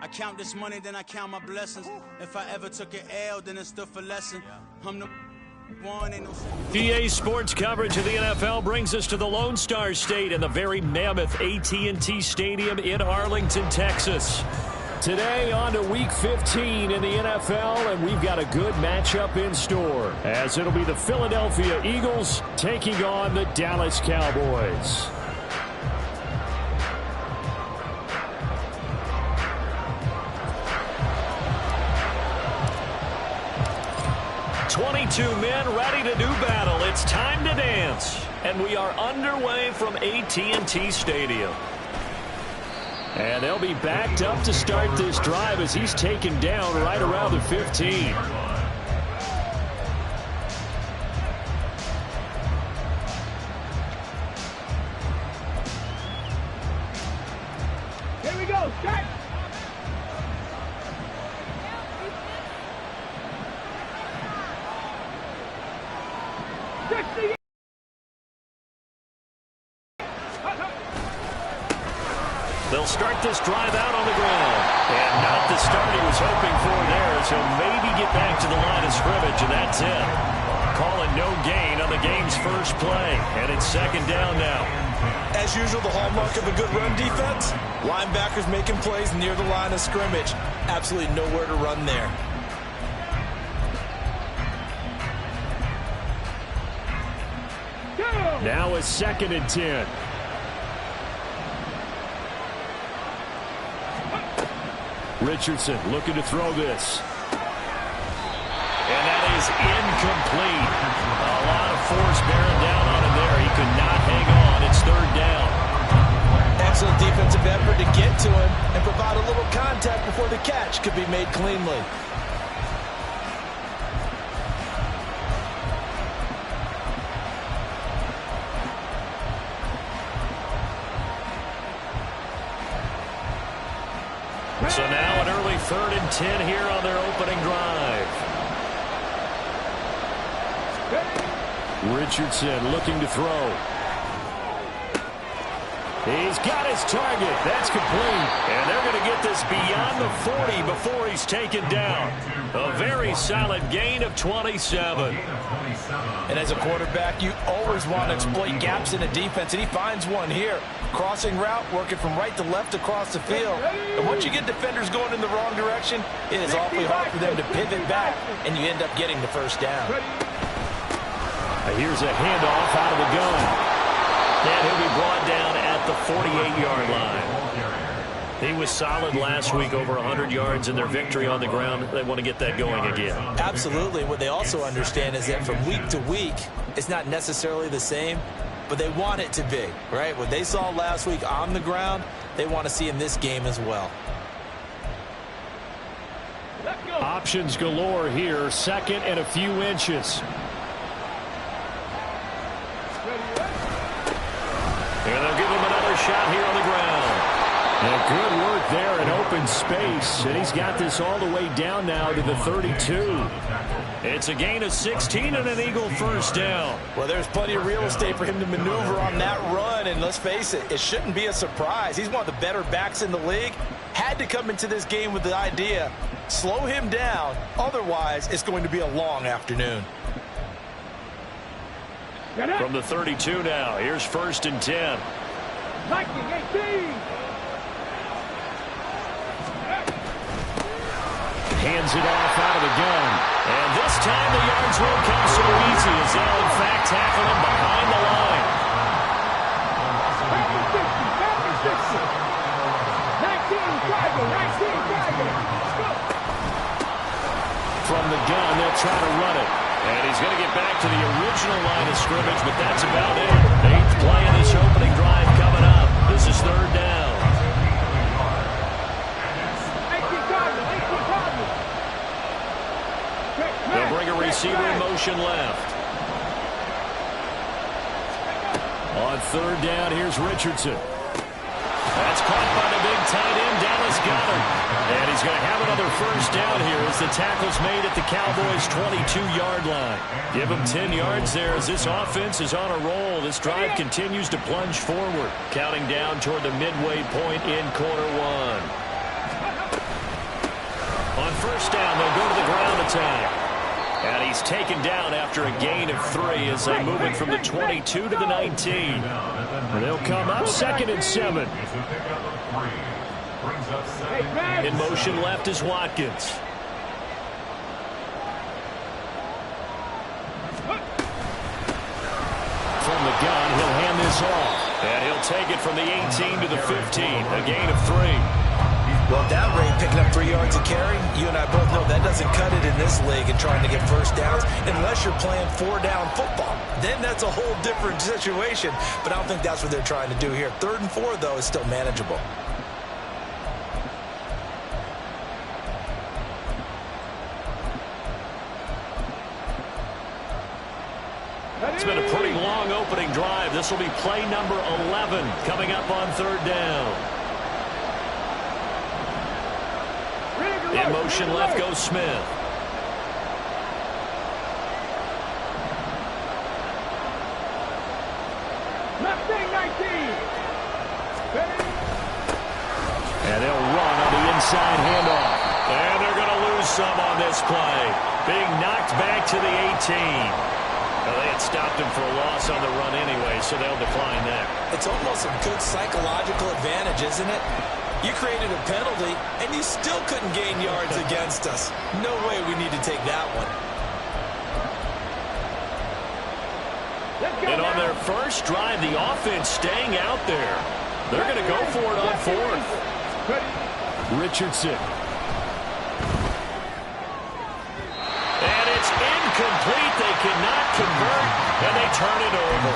I count this money, then I count my blessings. If I ever took an L, then it stood for lesson. I'm the one, ain't no EA Sports coverage of the NFL brings us to the Lone Star State and the very mammoth AT&T Stadium in Arlington, Texas. Today on to Week 15 in the NFL, and we've got a good matchup in store, as it'll be the Philadelphia Eagles taking on the Dallas Cowboys. Men ready to do battle. It's time to dance. And we are underway from AT&T Stadium. And they'll be backed up to start this drive as he's taken down right around the 15. Here we go. Start. They'll start this drive out on the ground. And not the start he was hoping for there, as he'll maybe get back to the line of scrimmage, and that's it. Calling no gain on the game's first play. And it's second down now. As usual, the hallmark of a good run defense, linebackers making plays near the line of scrimmage. Absolutely nowhere to run there. Now it's 2nd and 10. Richardson looking to throw this. And that is incomplete. A lot of force bearing down on him there. He could not hang on. It's 3rd down. Excellent defensive effort to get to him and provide a little contact before the catch could be made cleanly. So now an early 3rd and 10 here on their opening drive. Richardson looking to throw. He's got his target. That's complete. And they're going to get this beyond the 40 before he's taken down. A very solid gain of 27. And as a quarterback, you always want to exploit gaps in a defense, and he finds one here. Crossing route, working from right to left across the field. And once you get defenders going in the wrong direction, it is awfully hard for them to pivot back, and you end up getting the first down. Here's a handoff out of the gun. And he'll be brought down at the 48-yard line. He was solid last week, over 100 yards in their victory on the ground. They want to get that going again. Absolutely. What they also understand is that from week to week, it's not necessarily the same, but they want it to be, right? What they saw last week on the ground, they want to see in this game as well. Options galore here, 2nd and a few inches. And they'll give him another shot here on the ground. And good work there in open space. And he's got this all the way down now to the 32. It's a gain of 16 and an Eagle first down. Well, there's plenty of real estate for him to maneuver on that run. And let's face it, it shouldn't be a surprise. He's one of the better backs in the league. Had to come into this game with the idea, slow him down. Otherwise, it's going to be a long afternoon. From the 32 now, here's 1st and 10. Hands it off out of the gun. And this time the yards won't come so easy as they'll in fact tackle him behind the line. From the gun, they'll try to run it. And he's going to get back to the original line of scrimmage, but that's about it. 8th play of this opening drive coming up. This is 3rd down. They'll bring a receiver in motion left. On 3rd down, here's Richardson. That's caught by the big tight end, Dallas Goedert. And he's going to have another first down here as the tackle's made at the Cowboys' 22-yard line. Give him 10 yards there as this offense is on a roll. This drive continues to plunge forward, counting down toward the midway point in quarter one. On first down, they'll go to the ground attack. And he's taken down after a gain of 3 as they move it from the 22 to the 19. And they'll come up 2nd and 7. In motion left is Watkins. From the gun, he'll hand this off. And he'll take it from the 18 to the 15. A gain of 3. Well, at that rate, picking up 3 yards a carry, you and I both know that doesn't cut it in this league and trying to get first downs unless you're playing 4-down football. Then that's a whole different situation. But I don't think that's what they're trying to do here. 3rd and 4, though, is still manageable. It's been a pretty long opening drive. This will be play number 11 coming up on 3rd down. In motion left goes Smith. And they'll run on the inside handoff. And they're going to lose some on this play. Being knocked back to the 18. Well, they had stopped him for a loss on the run anyway, so they'll decline that. It's almost a good psychological advantage, isn't it? You created a penalty, and you still couldn't gain yards against us. No way we need to take that one. And on their first drive, the offense staying out there. They're going to go for it on 4th. Richardson. And it's incomplete. They cannot convert, and they turn it over.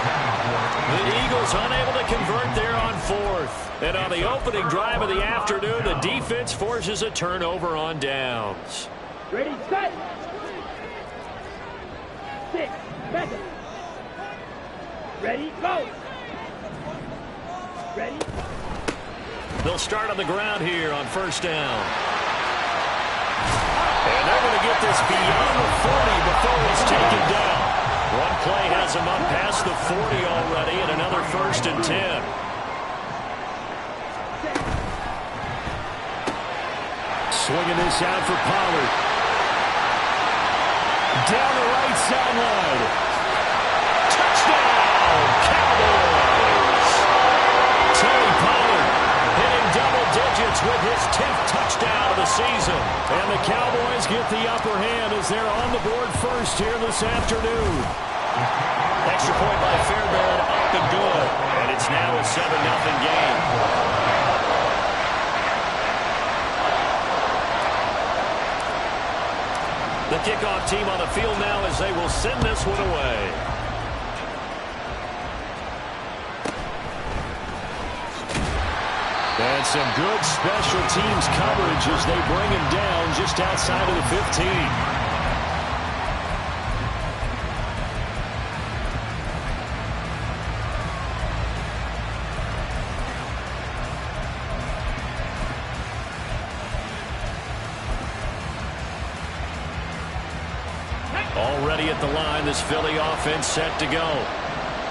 The Eagles unable to convert there on 4th. And on the opening drive of the afternoon, the defense forces a turnover on downs. Ready, set. 6 seconds. Ready, go. Ready. They'll start on the ground here on first down. And they're going to get this beyond the 40 before he's taken down. One play has him up past the 40 already, and another 1st and 10. Swinging this out for Pollard. Down the right sideline. Touchdown, Cowboys! Terry Pollard hitting double digits with his 10th touchdown of the season. And the Cowboys get the upper hand as they're on the board first here this afternoon. Extra point by Fairbairn, up and good. And it's now a 7-0 game. The kickoff team on the field now as they will send this one away. And some good special teams coverage as they bring him down just outside of the 15. Already at the line, this Philly offense set to go.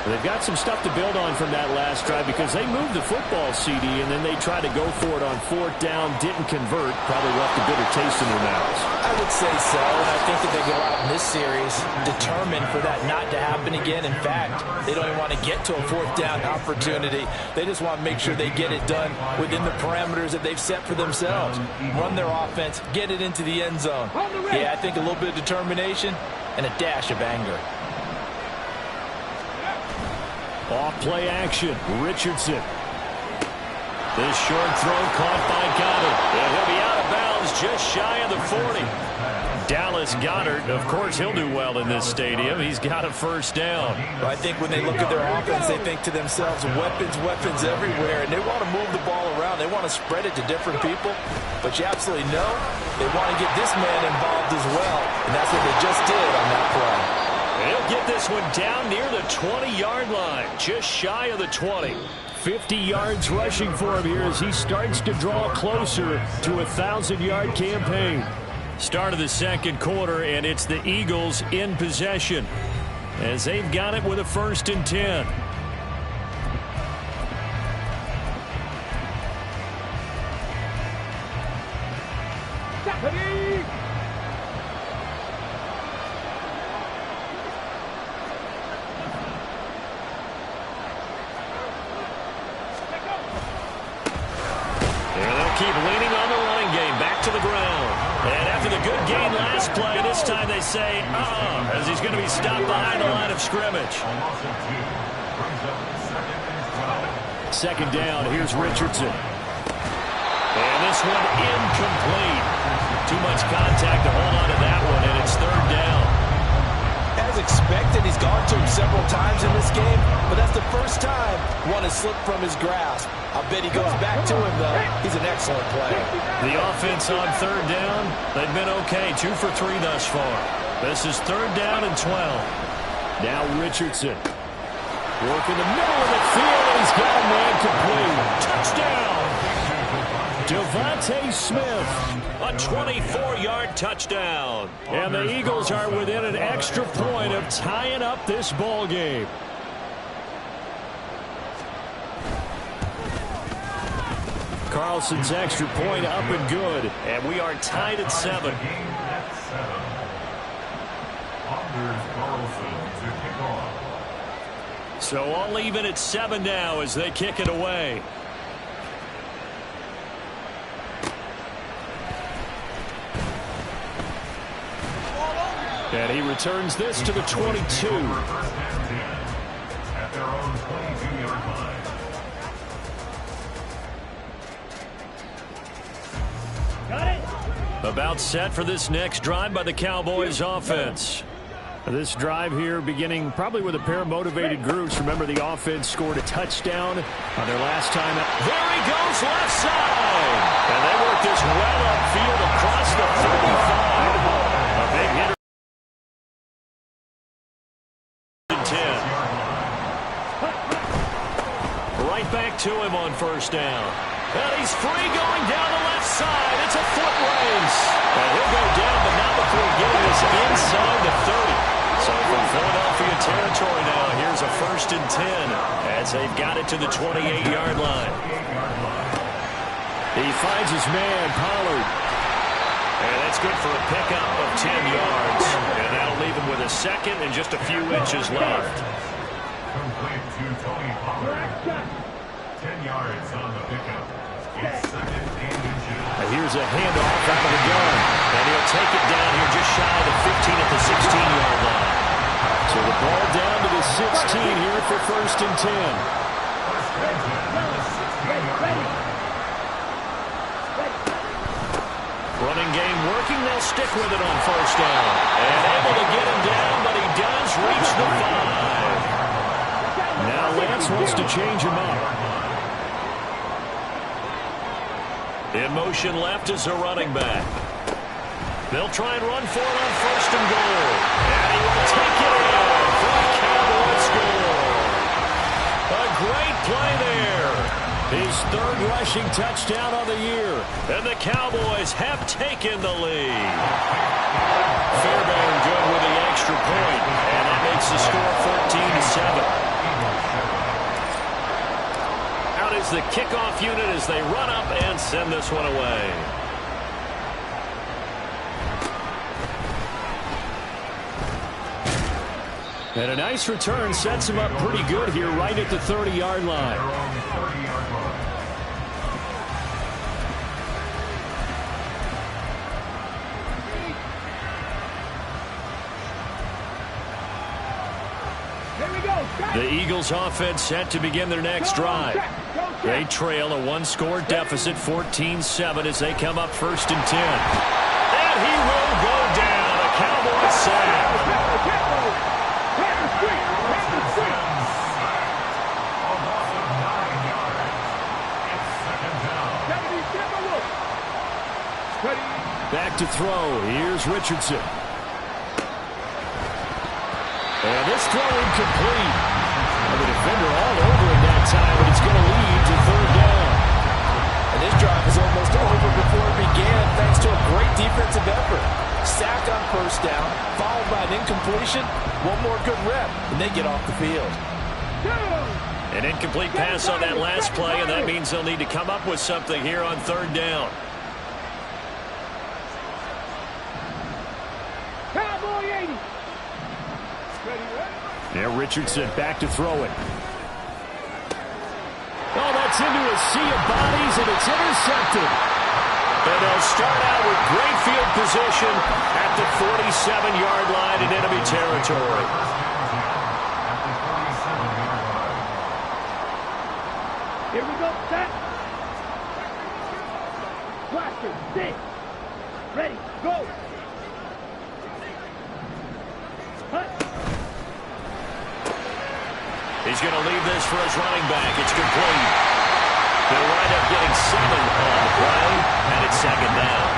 They've got some stuff to build on from that last drive because they moved the football, CD, and then they tried to go for it on 4th down, didn't convert, probably left a bitter taste in their mouths. I would say so, and I think that they go out in this series determined for that not to happen again. In fact, they don't even want to get to a 4th down opportunity. They just want to make sure they get it done within the parameters that they've set for themselves. Run their offense, get it into the end zone. Yeah, I think a little bit of determination and a dash of anger. Off play action, Richardson. This short throw caught by Goddard. And he'll be out of bounds just shy of the 40. Dallas Goddard, of course, he'll do well in this stadium. He's got a first down. Well, I think when they look at their offense, they think to themselves, weapons, weapons everywhere. And they want to move the ball around. They want to spread it to different people. But you absolutely know they want to get this man involved as well. And that's what they just did on that play. He'll get this one down near the 20-yard line, just shy of the 20. 50 yards rushing for him here as he starts to draw closer to a 1,000-yard campaign. Start of the second quarter, and it's the Eagles in possession as they've got it with a 1st and 10. Ready. Keep leaning on the running game. Back to the ground. And after the good gain last play, this time they say, as he's going to be stopped behind the line of scrimmage. Second down, here's Richardson. And this one incomplete. Too much contact to hold on to that one, and it's third down. As expected, he's gone to him several times in this game, but that's the first time one has slipped from his grasp. I bet he goes back to him, though. He's an excellent player. The offense on third down, they've been okay. 2 for 3 thus far. This is third down and 12. Now Richardson. Working the middle of the field, and he's got a man complete. Touchdown! Devontae Smith, a 24-yard touchdown. And the Eagles are within an extra point of tying up this ball game. Carlson's extra point up and good. And we are tied at 7. So all even at 7 now as they kick it away. And he returns this to the 22. At their own 22-yard line. Got it. About set for this next drive by the Cowboys offense. This drive here beginning probably with a pair of motivated groups. Remember, the offense scored a touchdown on their last time out. There he goes, left side. And they work this well upfield across the 35. A big hitter. 10. Right back to him on first down. And he's free going down the left side. It's a foot race. And he'll go down, but not before getting us inside the 30. So from Philadelphia territory now, here's a 1st and 10 as they've got it to the 28-yard line. He finds his man, Pollard. And that's good for a pickup of 10 yards. And that'll leave him with a second and just a few inches left. Complete to Tony Pollard. 10 yards on the pickup. It's 2nd and inches. And here's a handoff out of the gun. And he'll take it down here just shy of the 15 at the 16-yard line. So the ball down to the 16 here for 1st and 10. Running game working. They'll stick with it on 1st down. And able to get him down, but he does reach the 5. Now Lance wants to change him up. In motion left is a running back. They'll try and run for it on 1st and goal. And he will take it in for a Cowboy score. A great play there. His 3rd rushing touchdown of the year. And the Cowboys have taken the lead. Fairbairn good with the extra point. And that makes the score 14-7. Out is the kickoff unit as they run up and send this one away. And a nice return sets him up pretty good here right at the 30-yard line. The Eagles offense set to begin their next drive. They trail a 1-score deficit, 14-7 as they come up 1st and 10. And he will go down. A Cowboy sack. Back to throw. Here's Richardson. And this throw incomplete. The defender all over it that time, but it's going to lead to 3rd down. And this drive is almost over before it began thanks to a great defensive effort. Sack on 1st down, followed by an incompletion. One more good rep, and they get off the field. An incomplete pass on that last play, and that means they'll need to come up with something here on 3rd down. Brady. Now Richardson back to throw it. Oh, that's into a sea of bodies, and it's intercepted. And they'll start out with great field position at the 47-yard line in enemy territory. Here we go, set. Blaster, sit. Ready, go. Hut. He's going to leave this for his running back. It's complete. They'll wind up getting 7 on the play, and it's second down.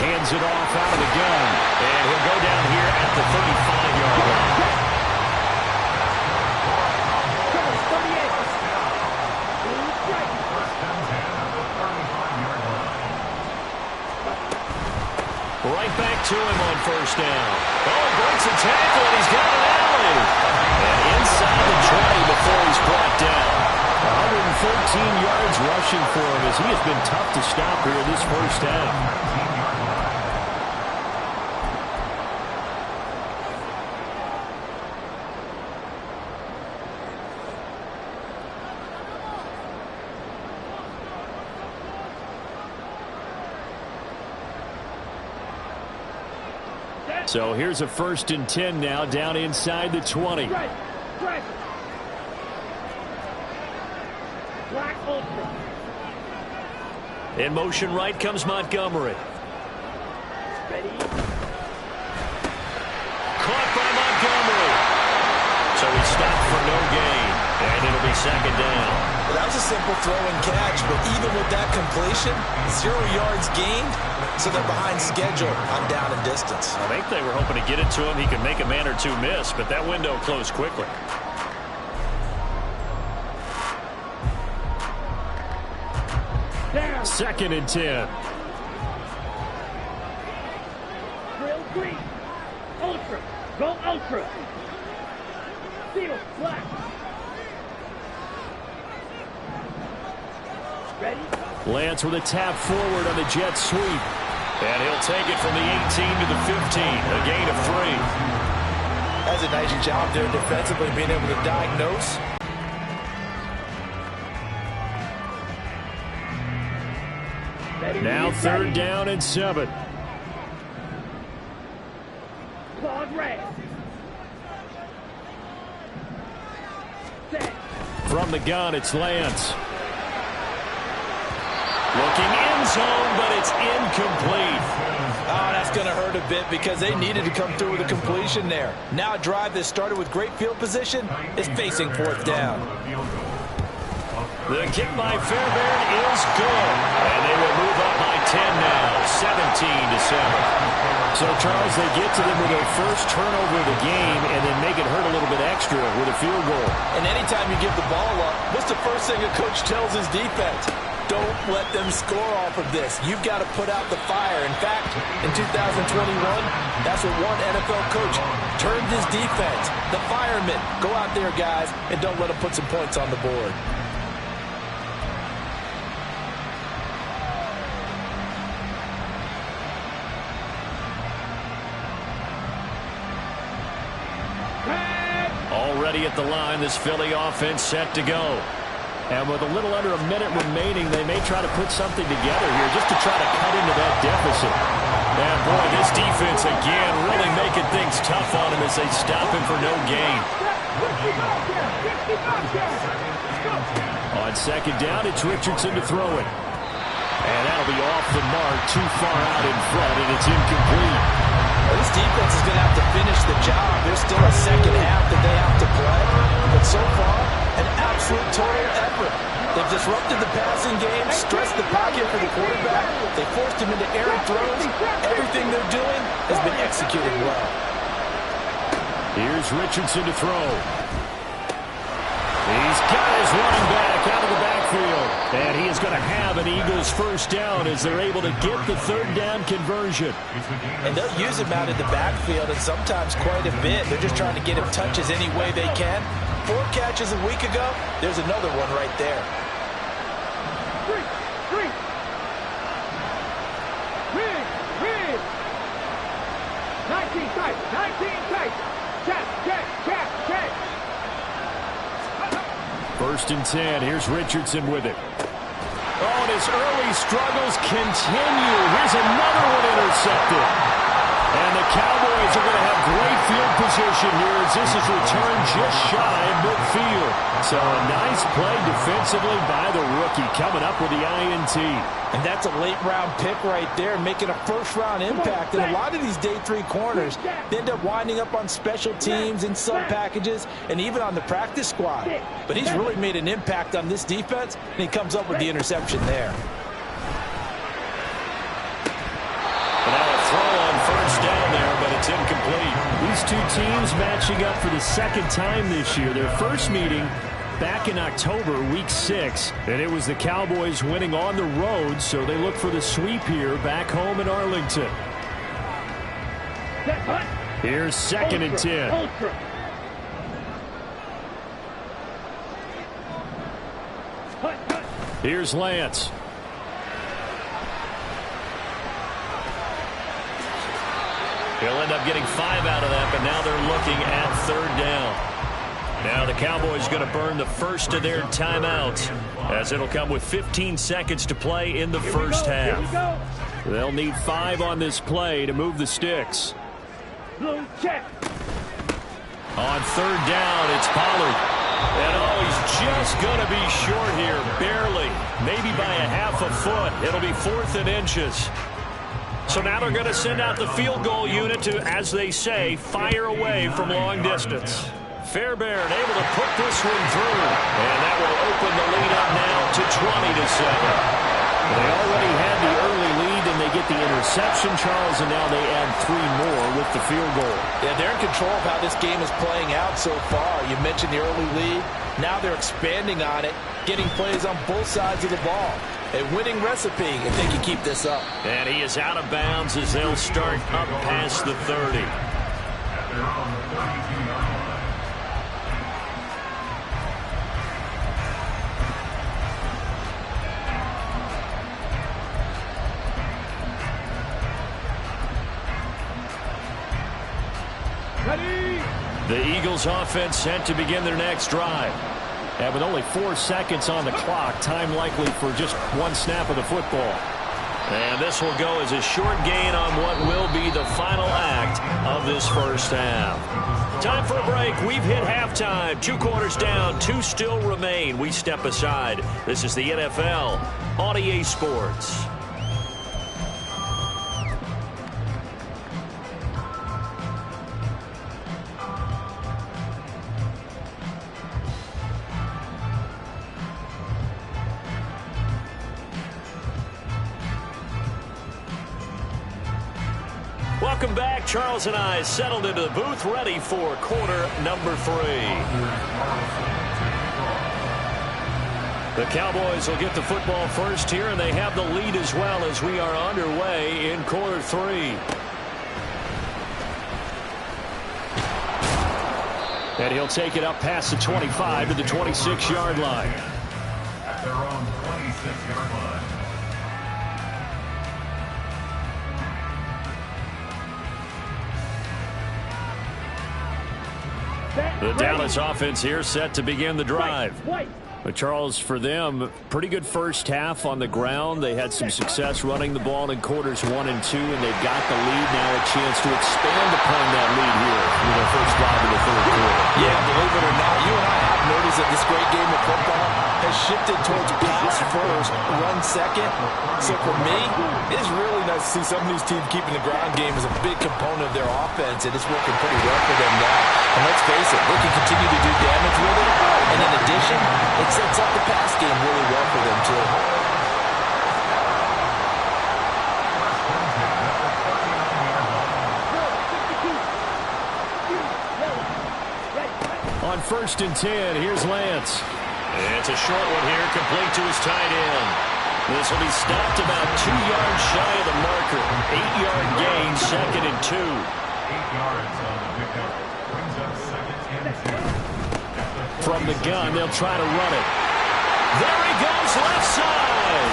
Hands it off out of the gun, and he'll go down here at the 35-yard line. Right back to him on first down. Oh, he breaks a tackle, and he's got an alley. And inside the 20 before he's brought down. 113 yards rushing for him as he has been tough to stop here this first half. So here's a 1st and 10 now, down inside the 20. Black Ultra. In motion right comes Montgomery. Ready. Caught by Montgomery. So he's stopped for no gain. And it'll be second down. Well, that was a simple throw and catch, but even with that completion, 0 yards gained, so they're behind schedule on down and distance. I think they were hoping to get it to him. He could make a man or two miss, but that window closed quickly. Down. 2nd and 10. Drill green. Ultra. Go Ultra. Steel black. Ready? Lance with a tap forward on the jet sweep. And he'll take it from the 18 to the 15. A gain of 3. That's a nice job there defensively, being able to diagnose. Ready, Now ready. 3rd down and 7. Claude Ray. Set. From the gun, it's Lance. Looking end zone, but it's incomplete. Oh, that's going to hurt a bit because they needed to come through with a completion there. Now a drive that started with great field position is facing 4th down. The kick by Fairbairn is good. And they will move up by 10 now, 17-7. So, Charles, they get to them with their first turnover of the game and then make it hurt a little bit extra with a field goal. And anytime you give the ball up, what's the first thing a coach tells his defense? Don't let them score off of this. You've got to put out the fire. In fact, in 2021, that's what one NFL coach termed his defense. The firemen. Go out there, guys, and don't let them put some points on the board. Already at the line, this Philly offense set to go. And with a little under a minute remaining, they may try to put something together here just to try to cut into that deficit. And boy, this defense again really making things tough on him as they stop him for no gain. On 2nd down, it's Richardson to throw it. And that'll be off the mark, too far out in front, and it's incomplete. Well, this defense is going to have to finish the job. There's still a second half that they have to play. But so far, an absolute total effort. They've disrupted the passing game, stressed the pocket for the quarterback. They forced him into errant throws. Everything they're doing has been executed well. Here's Richardson to throw. He's got his running back out of the backfield. And he is going to have an Eagles first down as they're able to get the 3rd down conversion. And they'll use him out in the backfield, and sometimes quite a bit. They're just trying to get him touches any way they can. 4 catches a week ago. There's another one right there. First and 10. Here's Richardson with it. Oh, and his early struggles continue. Here's another one intercepted. And the Cowboys are going to have great field position here as this is returned just shy of midfield. So a nice play defensively by the rookie coming up with the INT. And that's a late-round pick right there, making a first-round impact. And a lot of these day 3 corners end up winding up on special teams in sub packages and even on the practice squad. But he's really made an impact on this defense, and he comes up with the interception there. Down there, but it's incomplete. These two teams matching up for the second time this year. Their first meeting back in October, week 6, and it was the Cowboys winning on the road, so they look for the sweep here back home in Arlington. Here's second and 10. Here's Lance. He'll end up getting 5 out of that, but now they're looking at 3rd down. Now the Cowboys going to burn the first of their timeouts as it'll come with 15 seconds to play in the first half. They'll need 5 on this play to move the sticks. Blue check. On 3rd down, it's Pollard. And oh, he's just going to be short here, barely, maybe by a half a foot. It'll be 4th and inches. So now they're going to send out the field goal unit to, as they say, fire away from long distance. Fairbairn able to put this one through. And that will open the lead up now to 20-7. They already had the early lead, and they get the interception, Charles, and now they add 3 more with the field goal. Yeah, they're in control of how this game is playing out so far. You mentioned the early lead. Now they're expanding on it, getting plays on both sides of the ball. A winning recipe if they can keep this up. And he is out of bounds as they'll start up past the 30. The Eagles offense set to begin their next drive. And with only 4 seconds on the clock, time likely for just 1 snap of the football. And this will go as a short gain on what will be the final act of this first half. Time for a break. We've hit halftime. 2 quarters down, 2 still remain. We step aside. This is the NFL on EA Sports. Welcome back. Charles and I settled into the booth, ready for quarter number 3. The Cowboys will get the football first here, and they have the lead as well as we are underway in quarter 3. And he'll take it up past the 25 to the 26-yard line. At their own 26-yard line. The Dallas offense here set to begin the drive. But Charles, for them, pretty good first half on the ground. They had some success running the ball in quarters 1 and 2, and they've got the lead now, a chance to expand upon that lead here with their first drive in the 3rd quarter. Yeah, believe it or not, you and I have noticed that this great game of football has shifted towards pass first, run second. So for me, it is really nice to see some of these teams keeping the ground game as a big component of their offense, and it's working pretty well for them now. And let's face it, they can continue to do damage with it, and in addition, it sets up the pass game really well for them too. On 1st and 10, here's Lance. It's a short one here, complete to his tight end. This will be stopped about 2 yards shy of the marker. 8-yard gain, 2nd and 2. 8 yards on the pickup. Brings up 2nd and 2. From the gun, they'll try to run it. There he goes, left side.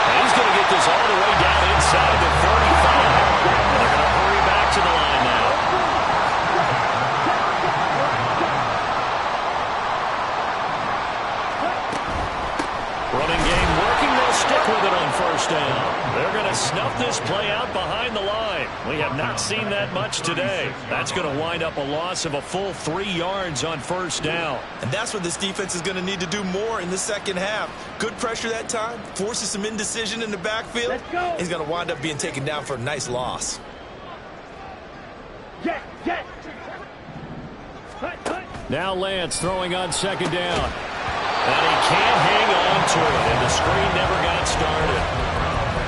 And he's going to get this all the way down inside the 35. And they're going to hurry back to the line now. We have not seen that much today. That's going to wind up a loss of a full 3 yards on first down. And that's what this defense is going to need to do more in the second half. Good pressure that time, forces some indecision in the backfield. Let's go. He's going to wind up being taken down for a nice loss. Jet, jet. Hut, hut. Now Lance throwing on second down. And he can't hang on to it, and the screen never got started.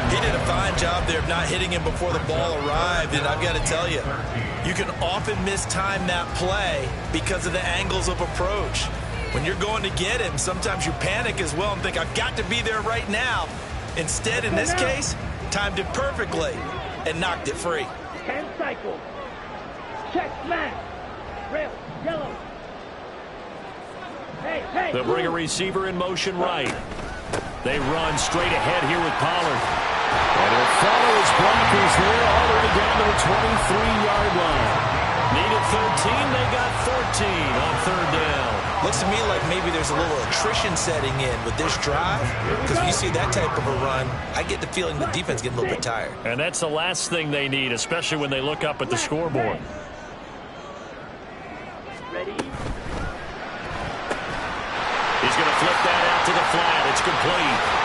He did a fine job there of not hitting him before the ball arrived, and I've got to tell you, you can often mistime that play because of the angles of approach. When you're going to get him, sometimes you panic as well and think, I've got to be there right now. Instead, in this case, timed it perfectly and knocked it free. 10 cycles. Check, smash. Rail, yellow. Hey, hey. They'll bring a receiver in motion right. They run straight ahead here with Pollard. And he'll follow his blockers there all the way down to the 23-yard line. Needed 13, they got 14 on third down. Looks to me like maybe there's a little attrition setting in with this drive, because if you see that type of a run, I get the feeling the defense getting a little bit tired. And that's the last thing they need, especially when they look up at the scoreboard. Ready? He's going to flip that out to the flat. It's complete.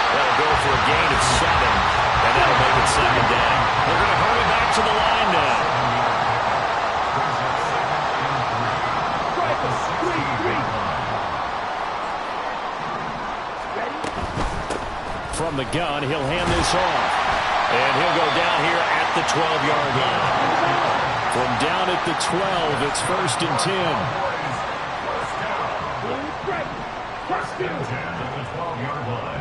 That'll go for a gain of 7, and that'll make it second down. They're going to hurry back to the line now. From the gun, he'll hand this off. And he'll go down here at the 12-yard line. From down at the 12, it's 1st and 10. First and 10 at the 12-yard line.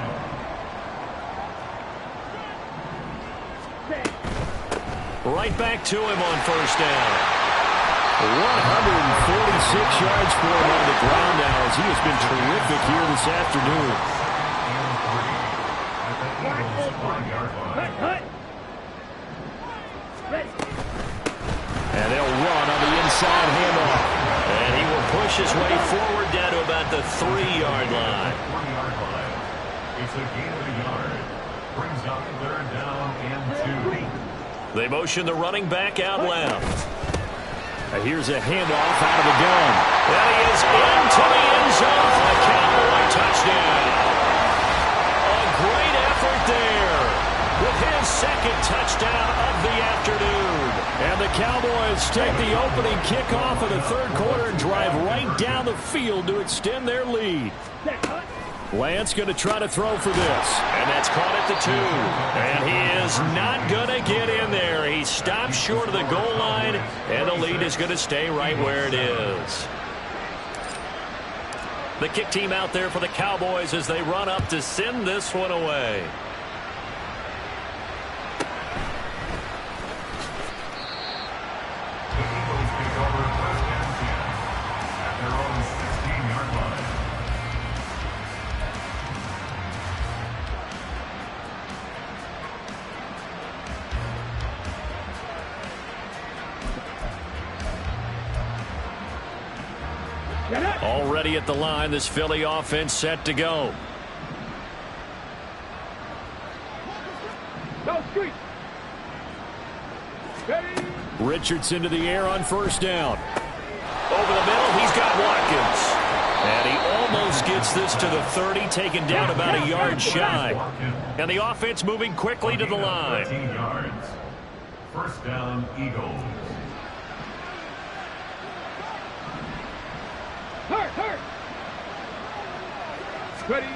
Right back to him on first down. 146 yards for him on the ground now, as he has been terrific here this afternoon. And they'll run on the inside handoff. And he will push his way forward down to about the 3-yard line. It's a gain of a yard. Brings up third down and 2. They motion the running back out left. And here's a handoff out of the gun. And he is into the end zone for the Cowboy touchdown. A great effort there with his second touchdown of the afternoon. And the Cowboys take the opening kickoff of the third quarter and drive right down the field to extend their lead. Lance going to try to throw for this. And that's caught at the 2. And he is not going to get in there. He stops short of the goal line, and the lead is going to stay right where it is. The kick team out there for the Cowboys as they run up to send this one away. Already at the line, this Philly offense set to go. Richardson to the air on first down. Over the middle, he's got Watkins. And he almost gets this to the 30, taken down about a yard shy. And the offense moving quickly to the line. 13 yards. First down, Eagles. Hurt. Ready.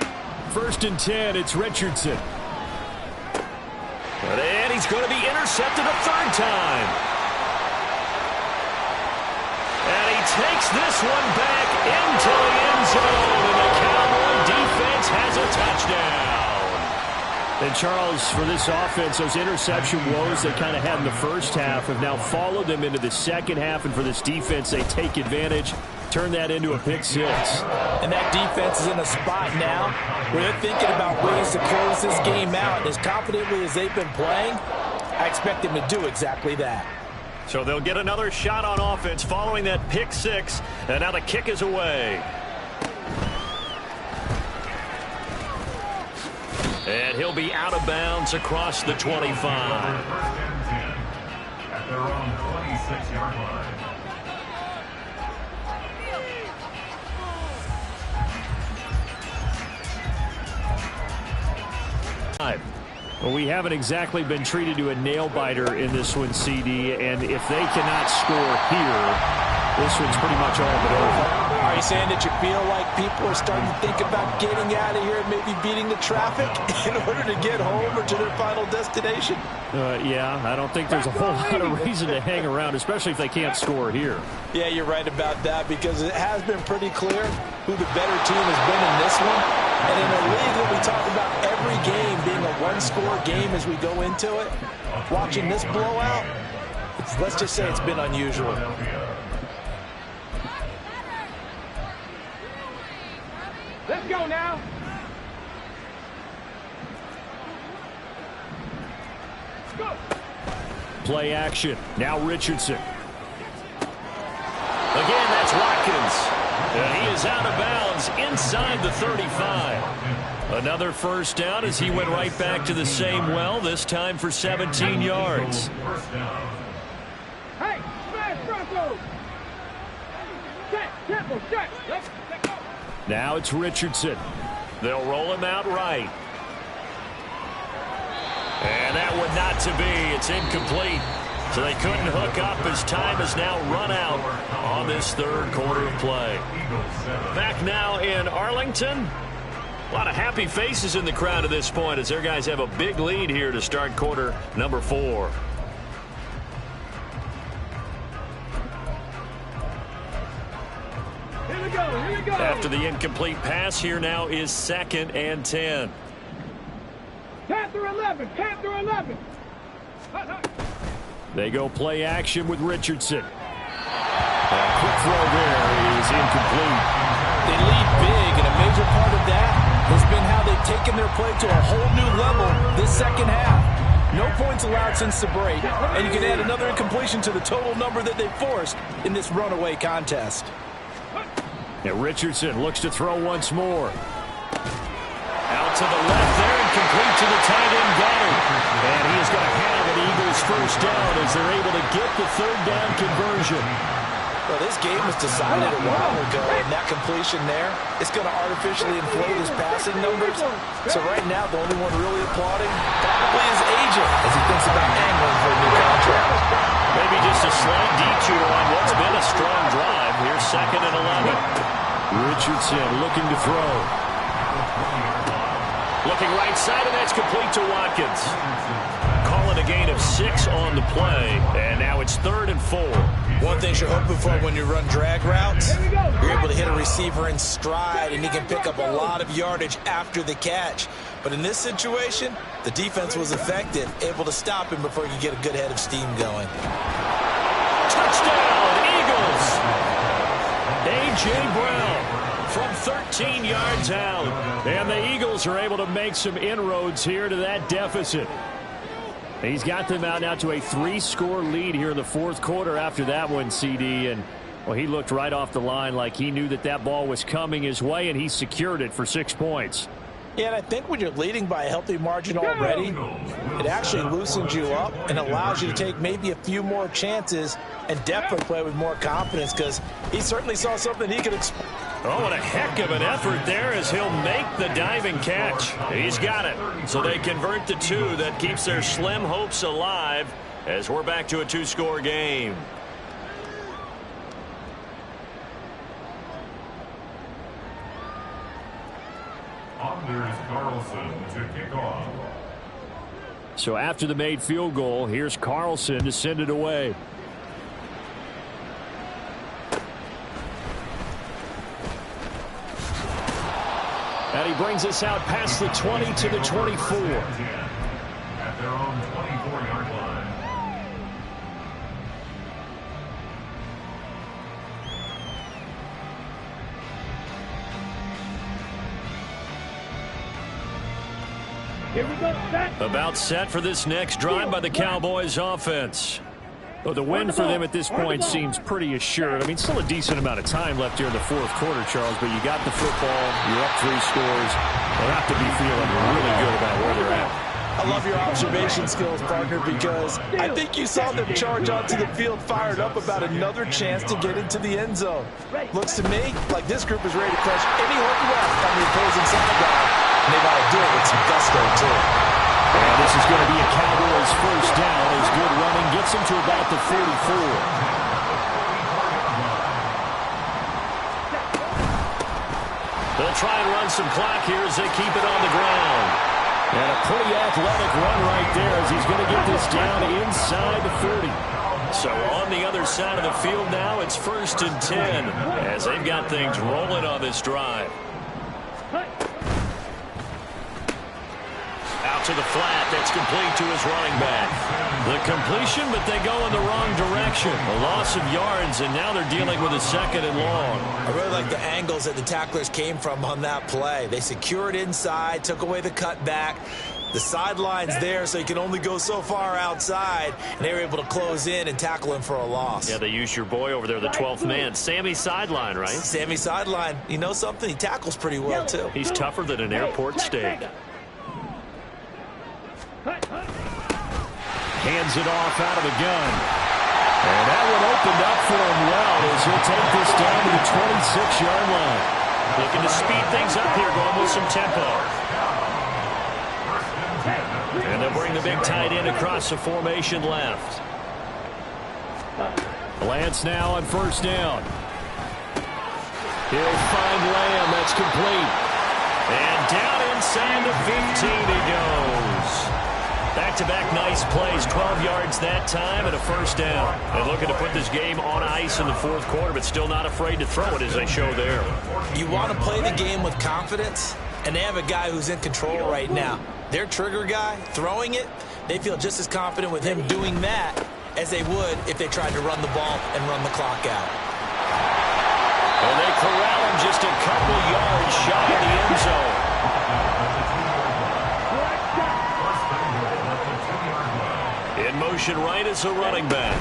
1st and 10, it's Richardson. And he's going to be intercepted a third time. And he takes this one back into the end zone. And the Cowboy defense has a touchdown. And Charles, for this offense, those interception woes they kind of had in the first half have now followed them into the second half. And for this defense, they take advantage, turn that into a pick 6. And that defense is in a spot now where they're thinking about ways to close this game out. As confidently as they've been playing, I expect them to do exactly that. So they'll get another shot on offense following that pick 6. And now the kick is away. And he'll be out of bounds across the 25. their own 26-yard line. Well, we haven't exactly been treated to a nail-biter in this one, CD, and if they cannot score here, this one's pretty much all but over. Are you saying that you feel like people are starting to think about getting out of here and maybe beating the traffic in order to get home or to their final destination? Yeah, I don't think there's a whole lot of reason to hang around, especially if they can't score here. Yeah, you're right about that, because it has been pretty clear who the better team has been in this one. And in a league that we talk about every game being a one-score game as we go into it, watching this blowout, let's just say it's been unusual. Let's go now. Go. Play action. Now Richardson. Again, that's Watkins. And he is out of bounds inside the 35. Another first down as he went right back to the same well, this time for 17 yards. Hey, smash Bronco. Set, tempo, set. Let's go. Now it's Richardson. They'll roll him out right. And that would not to be. It's incomplete. So they couldn't hook up as time has now run out on this third quarter of play. Back now in Arlington. A lot of happy faces in the crowd at this point as their guys have a big lead here to start quarter number 4. Here we go, here we go. After the incomplete pass, here now is 2nd and 10. Panther 11, Panther 11. They go play action with Richardson. A quick throw there is incomplete. They lead big, and a major part of that has been how they've taken their play to a whole new level this second half. No points allowed since the break, and you can add another incompletion to the total number that they forced in this runaway contest. Now Richardson looks to throw once more. Out to the left there and complete to the tight end Goddard. And he is going to have an Eagles first down as they're able to get the third down conversion. Well, this game was decided a while ago, and that completion there, it's going to artificially inflate his passing numbers. So right now, the only one really applauding probably his agent as he thinks about angling for a new contract. Maybe just a slight detour on what's been a strong drive. Here's 2nd and 11. Richardson looking to throw. Looking right side, and that's complete to Watkins. Calling a gain of 6 on the play, and now it's 3rd and 4. One thing you're hoping for when you run drag routes, you're able to hit a receiver in stride, and he can pick up a lot of yardage after the catch. But in this situation, the defense was effective, able to stop him before he could get a good head of steam going. Touchdown, Eagles! A.J. Brown from 13 yards out. And the Eagles are able to make some inroads here to that deficit. He's got them out now to a 3-score lead here in the fourth quarter after that one, CD. And, well, he looked right off the line like he knew that that ball was coming his way, and he secured it for 6 points. Yeah, and I think when you're leading by a healthy margin already, it actually loosens you up and allows you to take maybe a few more chances and definitely play with more confidence, because he certainly saw something he could exploit. Oh, what a heck of an effort there as he'll make the diving catch. He's got it. So they convert the 2. That keeps their slim hopes alive as we're back to a 2-score game. Anders Carlson to kick off. So after the made field goal, here's Carlson to send it away. And he brings us out past the 20 to the 24. At their own 24-yard line. Here we go, set. About set for this next drive by the Cowboys offense. Well, the win for them at this point seems pretty assured. I mean, still a decent amount of time left here in the fourth quarter, Charles, but you got the football, you're up 3 scores. They'll have to be feeling really good about where they're at. I love your observation skills, partner, because I think you saw them charge onto the field fired up about another chance to get into the end zone. Looks to me like this group is ready to crush any hook left on the opposing sideline, and they got to do it with some gusto, too. And this is going to be a Cowboys first down as good running gets them to about the 44. They'll try and run some clock here as they keep it on the ground. And a pretty athletic run right there as he's going to get this down inside the 30. So on the other side of the field now, it's 1st and 10 as they've got things rolling on this drive. Out to the flat. That's complete to his running back. The completion, but they go in the wrong direction. A loss of yards, and now they're dealing with a 2nd and long. I really like the angles that the tacklers came from on that play. They secured inside, took away the cutback. The sideline's there, so you can only go so far outside, and they were able to close in and tackle him for a loss. Yeah, they used your boy over there, the 12th man. Sammy Sideline, right? Sammy Sideline. You know something? He tackles pretty well, too. He's tougher than an airport steak. Hands it off out of the gun. And that one opened up for him well as he'll take this down to the 26-yard line. Looking to speed things up here, going with some tempo. And they'll bring the big tight end across the formation left. Lance now on 1st down. He'll find Lamb. That's complete. And down inside the 15 he goes. Back-to-back nice plays, 12 yards that time and a 1st down. And looking to put this game on ice in the 4th quarter, but still not afraid to throw it as they show there. You want to play the game with confidence, and they have a guy who's in control right now. Their trigger guy, throwing it, they feel just as confident with him doing that as they would if they tried to run the ball and run the clock out. And they corral him just a couple yards shy of the end zone. In motion right is a running back.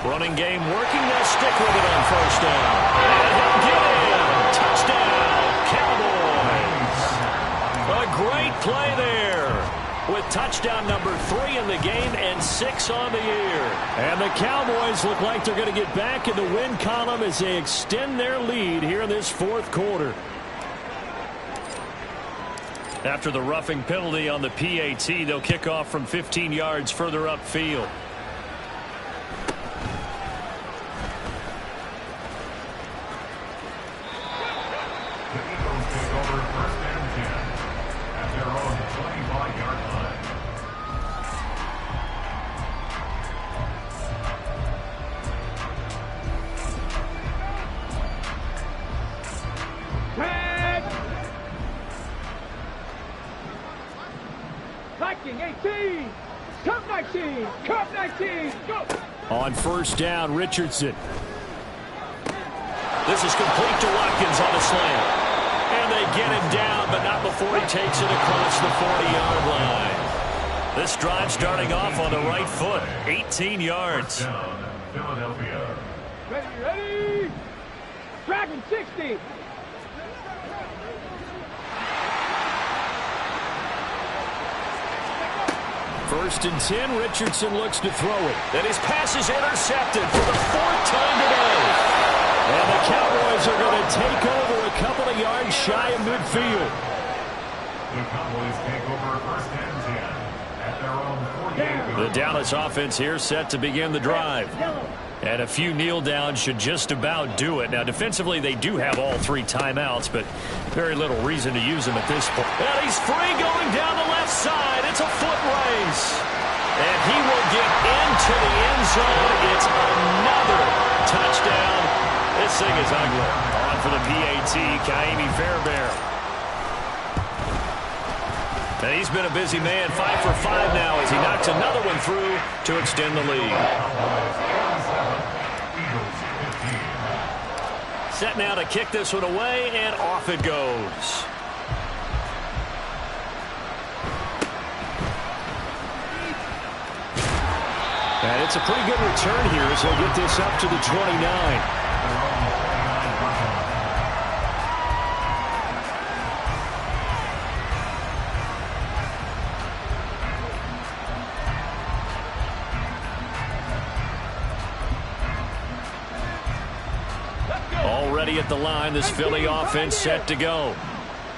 Running game working. They'll stick with it on 1st down. And he'll get in. Touchdown, Cowboys. A great play there with touchdown number 3 in the game and 6 on the year. And the Cowboys look like they're going to get back in the win column as they extend their lead here in this 4th quarter. After the roughing penalty on the PAT, they'll kick off from 15 yards further upfield. The Eagles take over 1st and 10 at their own 25-yard line. Viking 18, Cup 19, Cup 19, go! On 1st down, Richardson. This is complete to Watkins on the slant. And they get him down, but not before he takes it across the 40-yard line. This drive starting off on the right foot, 18 yards. Down, Philadelphia. Ready, Dragon 60. 1st and 10, Richardson looks to throw it. And his pass is intercepted for the 4th time today. And the Cowboys are going to take over a couple of yards shy of midfield. The Cowboys take over 1st and 10 at their own 48. The Dallas offense here set to begin the drive. And a few kneel downs should just about do it. Now, defensively, they do have all 3 timeouts, but very little reason to use them at this point. And he's free going down the left side. It's a foot race. And he will get into the end zone. It's another touchdown. This thing is ugly. On for the PAT, Kaimi Fairbairn. And he's been a busy man, 5 for 5 now as he knocks another one through to extend the lead. Set now to kick this one away, and off it goes. And it's a pretty good return here as they'll get this up to the 29. Already at the line, this Philly offense set to go.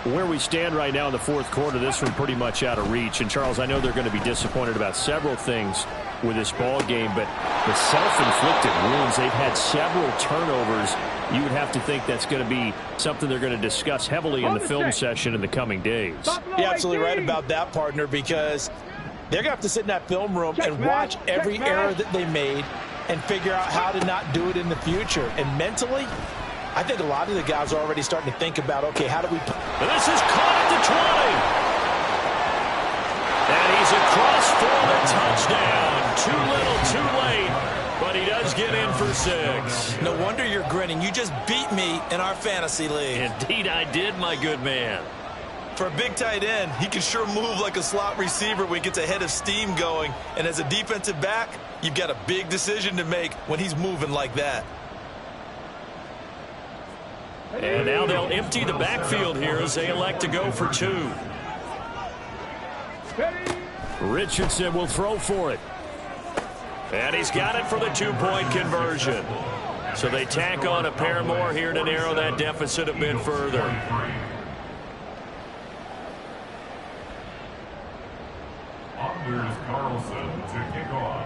Where we stand right now in the fourth quarter, this one pretty much out of reach. And, Charles, I know they're going to be disappointed about several things with this ball game, but the self-inflicted wounds, they've had several turnovers. You would have to think that's going to be something they're going to discuss heavily in the film session in the coming days. You're absolutely right about that, partner, because they're going to have to sit in that film room and watch every error that they made and figure out how to not do it in the future. And mentally, I think a lot of the guys are already starting to think about, okay, how do we... And this is caught at the 20. And he's across for the touchdown. Too little, too late, but he does get in for 6. No wonder you're grinning. You just beat me in our fantasy league. Indeed I did, my good man. For a big tight end, he can sure move like a slot receiver when he gets a head of steam going. And as a defensive back, you've got a big decision to make when he's moving like that. And now they'll empty the backfield here as they elect to go for 2. Richardson will throw for it. And he's got it for the 2-point conversion. So they tack on a pair more here to narrow that deficit a bit further. Anders Carlson to kick off.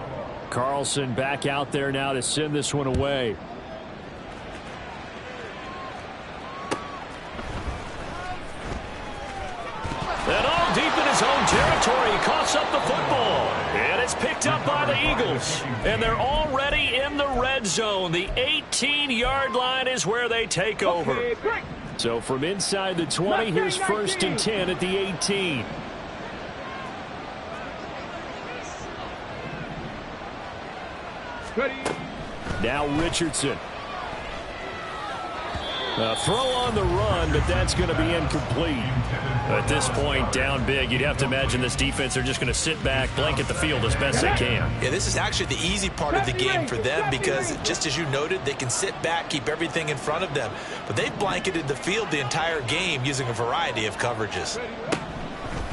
Carlson back out there now to send this one away. And all deep in his own territory, he coughs up the football. And it's picked up by the Eagles. And they're already in the red zone. The 18-yard line is where they take over. So from inside the 20, here's 1st and 10 at the 18. Now Richardson. Throw on the run, but that's going to be incomplete. At this point, down big, you'd have to imagine this defense are just going to sit back, blanket the field as best they can. Yeah, this is actually the easy part of the game for them because, just as you noted, they can sit back, keep everything in front of them. But they've blanketed the field the entire game using a variety of coverages.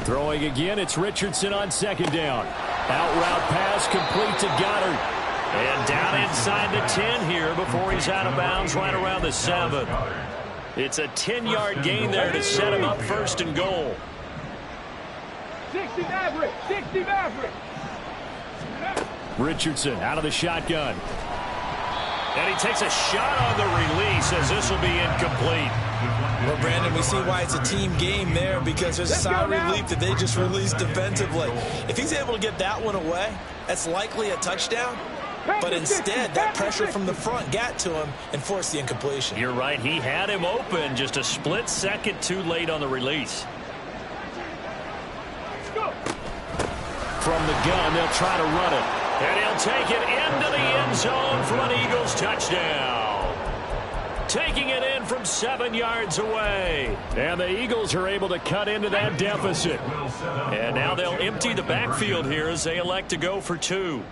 Throwing again, it's Richardson on 2nd down. Out route pass complete to Goddard. And down inside the 10 here before he's out of bounds right around the 7. It's a 10-yard gain there to set him up 1st and goal. 60 Maverick, 60 Maverick. Richardson out of the shotgun. And he takes a shot on the release as this will be incomplete. Well, Brandon, we see why it's a team game there because there's a sigh of relief that they just released defensively. If he's able to get that one away, that's likely a touchdown. But instead, that pressure from the front got to him and forced the incompletion. You're right. He had him open just a split second too late on the release. From the gun, they'll try to run it. And he'll take it into the end zone for an Eagles touchdown. Taking it in from 7 yards away. And the Eagles are able to cut into that deficit. And now they'll empty the backfield here as they elect to go for 2.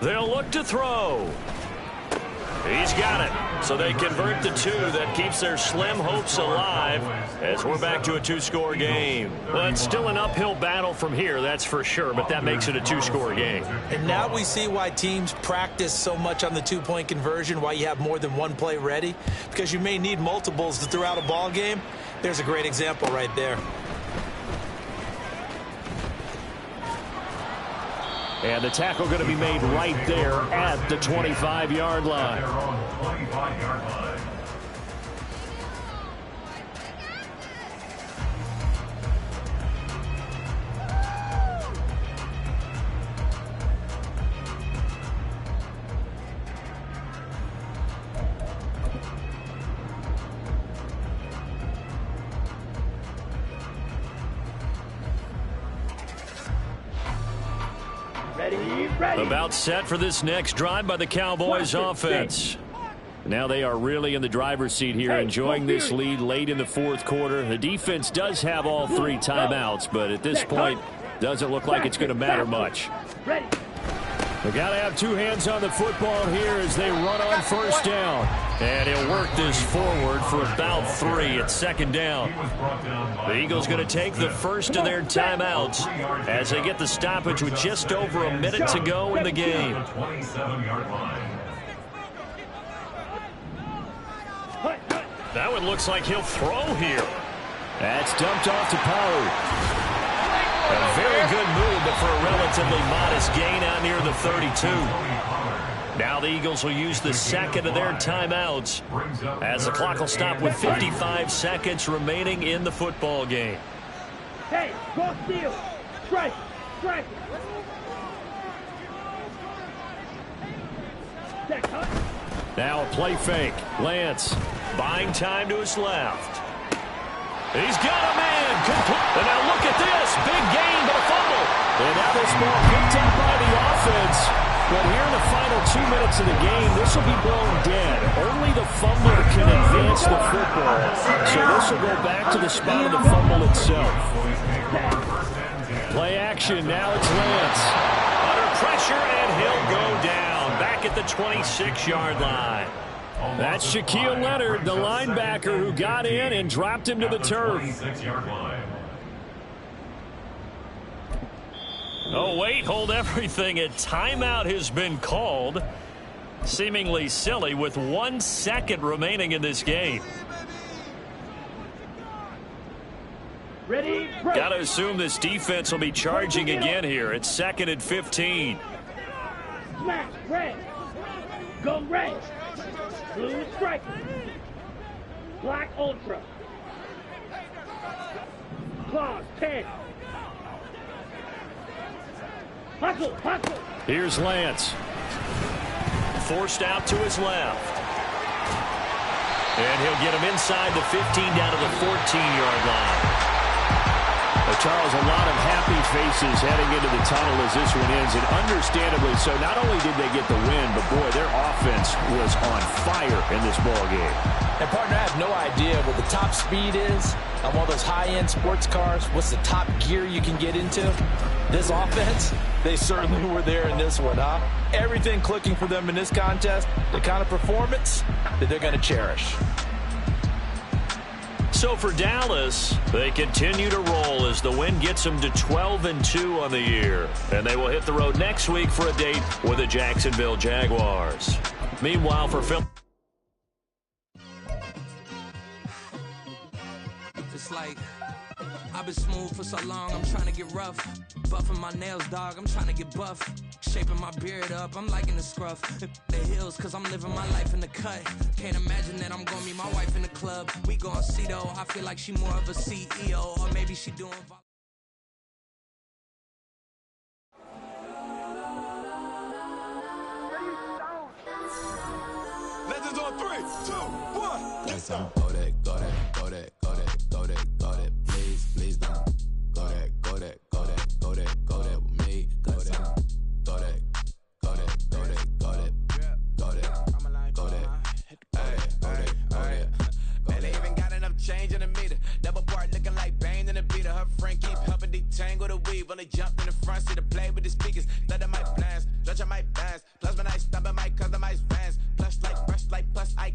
They'll look to throw. He's got it. So they convert the 2. That keeps their slim hopes alive as we're back to a 2-score game. Well, it's still an uphill battle from here, that's for sure, but that makes it a 2-score game. And now we see why teams practice so much on the 2-point conversion, why you have more than one play ready, because you may need multiples throughout a ball game. There's a great example right there. And the tackle going to be made right there at the 25-yard line. About set for this next drive by the Cowboys offense. Now they are really in the driver's seat here, enjoying this lead late in the fourth quarter. The defense does have all 3 timeouts, but at this point, doesn't look like it's going to matter much. They got to have 2 hands on the football here as they run on 1st down. And he'll work this forward for about 3 at 2nd down. The Eagles going to take the first of their timeouts as they get the stoppage with just over a minute to go in the game. Now it looks like he'll throw here. That's dumped off to Pollard. A very good move, but for a relatively modest gain out near the 32. Now the Eagles will use the second of their timeouts as the clock will stop with 55 seconds remaining in the football game. Hey, cross field. Strike. Strike. Now a play fake. Lance buying time to his left. He's got a man. And now look at this. Big gain, but a fumble. And now this ball picked up by the offense. But here in the final 2 minutes of the game, this will be blown dead. Only the fumbler can advance the football. So this will go back to the spot of the fumble itself. Play action. Now it's Lance. Under pressure, and he'll go down. Back at the 26-yard line. That's Shaquille Leonard, the linebacker who got in and dropped him to the turf. Oh, wait, hold everything. A timeout has been called. Seemingly silly with 1 second remaining in this game. Ready, break. Got to assume this defense will be charging again here. It's 2nd and 15. Smash, red. Go red. Blue strike. Black ultra. Claws 10. Hustle, hustle. Here's Lance. Forced out to his left. And he'll get him inside the 15 down to the 14-yard line. Charles, a lot of happy faces heading into the tunnel as this one ends, and understandably so. Not only did they get the win, but boy, their offense was on fire in this ball game. And partner, I have no idea what the top speed is on one of those high-end sports cars. What's the top gear you can get into? This offense, they certainly were there in this one, huh? Everything clicking for them in this contest, the kind of performance that they're going to cherish. So for Dallas, they continue to roll as the win gets them to 12-2 on the year. And they will hit the road next week for a date with the Jacksonville Jaguars. Meanwhile, for Phil. It's like I've been smooth for so long, I'm trying to get rough. Buffing my nails, dog, I'm trying to get buff. Shaping my beard up, I'm liking the scruff. The hills, cause I'm living my life in the cut. Can't imagine that I'm gonna meet my wife in the club. We gon' see though, I feel like she more of a CEO. Or maybe she doing... Legends on 3, 2, 1, let's go. Go that, go that, go that, go that, go that, go that, please, please don't. Go that, go that, go that, go that, go that with me. Go that, go that, go that, go that, go that, go that, go that, go that. Man, they even got enough change in the meter. Double part looking like Bane in the beater. Her friend keep helping detangle the weave. When they jump in the front seat to play with the speakers. Let them might blast, judge I might dance. Plus when I stop at my customized fans. Plus like brush like plus I